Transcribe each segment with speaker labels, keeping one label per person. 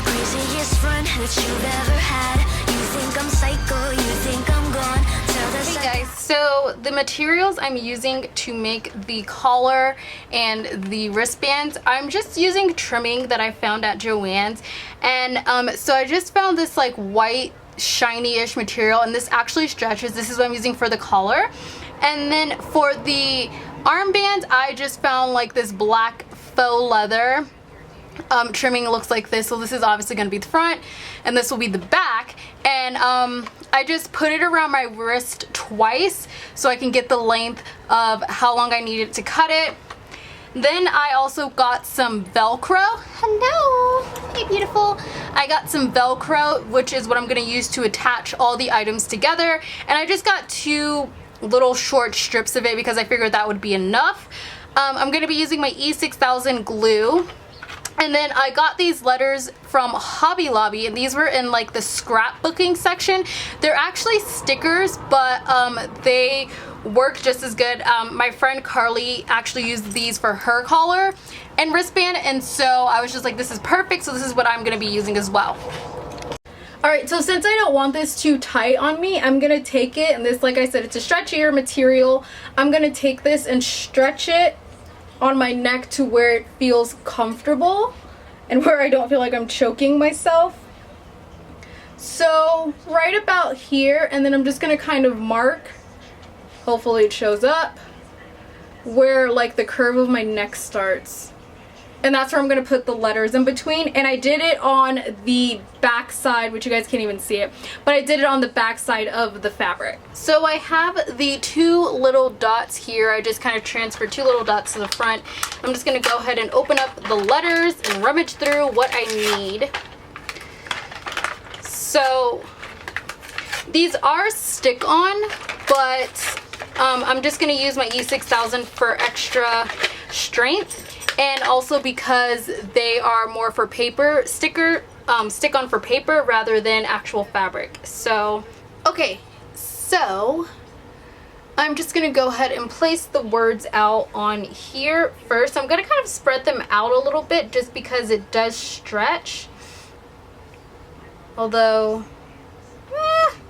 Speaker 1: the craziest friend that you've ever had. You think I'm psycho, you think I'm gone.
Speaker 2: Hey guys, so the materials I'm using to make the collar and the wristbands, I'm just using trimming that I found at Joann's. And so I just found this like white shiny-ish material, and this actually stretches. This is what I'm using for the collar. And then for the armbands, I just found like this black faux leather trimming. Looks like this. So this is obviously going to be the front and this will be the back. And I just put it around my wrist twice so I can get the length of how long I needed to cut it. Then I also got some velcro. Hello, hey beautiful. I got some velcro, which is what I'm going to use to attach all the items together. And I just got 2 little short strips of it because I figured that would be enough. I'm going to be using my E6000 glue. And then I got these letters from Hobby Lobby, and these were in like the scrapbooking section. They're actually stickers, but they work just as good. My friend Carly actually used these for her collar and wristband, and so I was just like, this is perfect, so this is what I'm going to be using as well. Alright, so since I don't want this too tight on me, I'm going to take it, and this, like I said, it's a stretchier material. I'm going to take this and stretch it on my neck to where it feels comfortable and where I don't feel like I'm choking myself. So right about here, and then I'm just gonna kind of mark, hopefully it shows up, where like the curve of my neck starts. And that's where I'm going to put the letters in between. And I did it on the back side, which you guys can't even see it, but I did it on the back side of the fabric. So I have the 2 little dots here. I just kind of transferred 2 little dots to the front. I'm just going to go ahead and open up the letters and rummage through what I need. So these are stick-on, but I'm just going to use my E6000 for extra strength. And also because they are more for paper, stick-on for paper rather than actual fabric. So, okay, so I'm just going to go ahead and place the words out on here first. I'm going to kind of spread them out a little bit just because it does stretch. Although,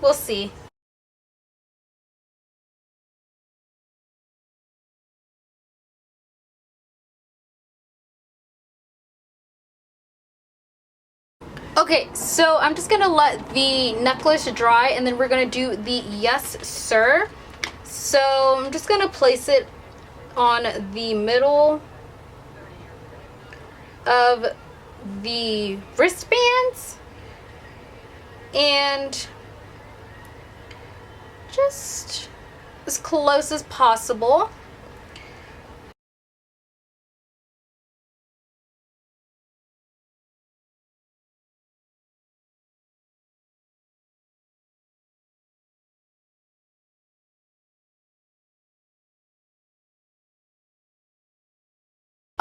Speaker 2: we'll see. Okay, so I'm just gonna let the necklace dry, and then we're gonna do the yes sir. So I'm just gonna place it on the middle of the wristbands and just as close as possible.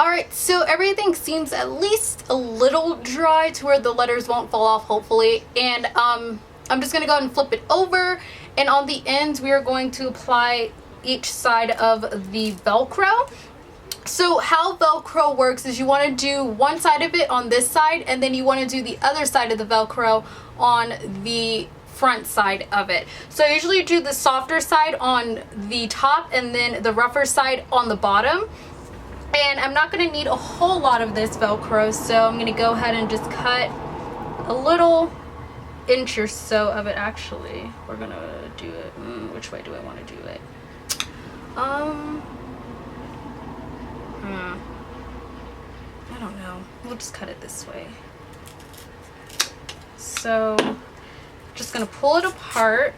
Speaker 2: Alright, so everything seems at least a little dry to where the letters won't fall off, hopefully. And I'm just going to go ahead and flip it over. And on the ends, we are going to apply each side of the Velcro. So how Velcro works is you want to do one side of it on this side, and then you want to do the other side of the Velcro on the front side of it. So I usually do the softer side on the top and then the rougher side on the bottom. And I'm not going to need a whole lot of this Velcro, so I'm going to go ahead and just cut a little inch or so of it. Actually, we're going to do it, which way do I want to do it? I don't know. We'll just cut it this way. So, just going to pull it apart.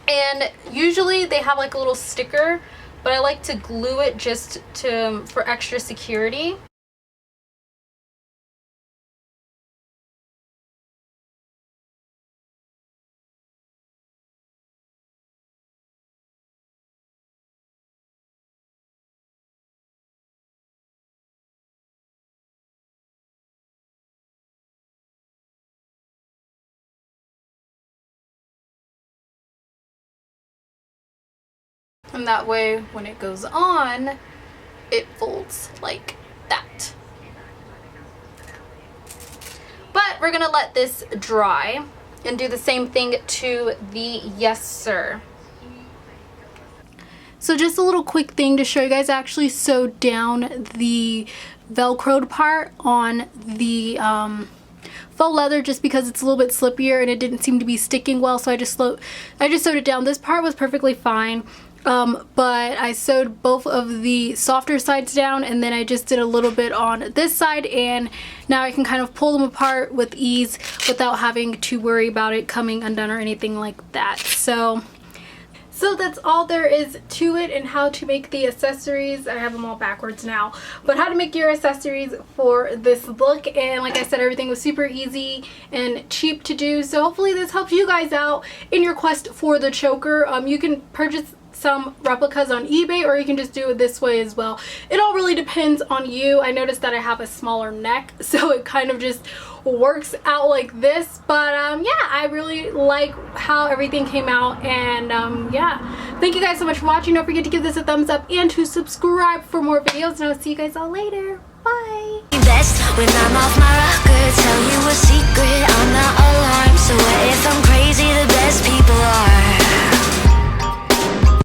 Speaker 2: And usually they have like a little sticker, but I like to glue it just for extra security. And that way, when it goes on, it folds like that. But we're gonna let this dry and do the same thing to the yes sir. So just a little quick thing to show you guys, I actually sewed down the velcroed part on the faux leather just because it's a little bit slippier and it didn't seem to be sticking well, so I just sewed it down. This part was perfectly fine, but I sewed both of the softer sides down, and then I just did a little bit on this side, and now I can kind of pull them apart with ease without having to worry about it coming undone or anything like that. So that's all there is to it, and how to make the accessories. I have them all backwards now, but how to make your accessories for this look. And like I said, everything was super easy and cheap to do, so hopefully this helps you guys out in your quest for the choker. You can purchase some replicas on eBay, or you can just do it this way as well. It all really depends on you. I noticed that I have a smaller neck, so it kind of just works out like this, but yeah, I really like how everything came out. And yeah, thank you guys so much for watching. Don't forget to give this a thumbs up and to subscribe for more videos, and I'll see you guys all later. Bye.
Speaker 1: Best when I'm off my rocker, tell you a secret.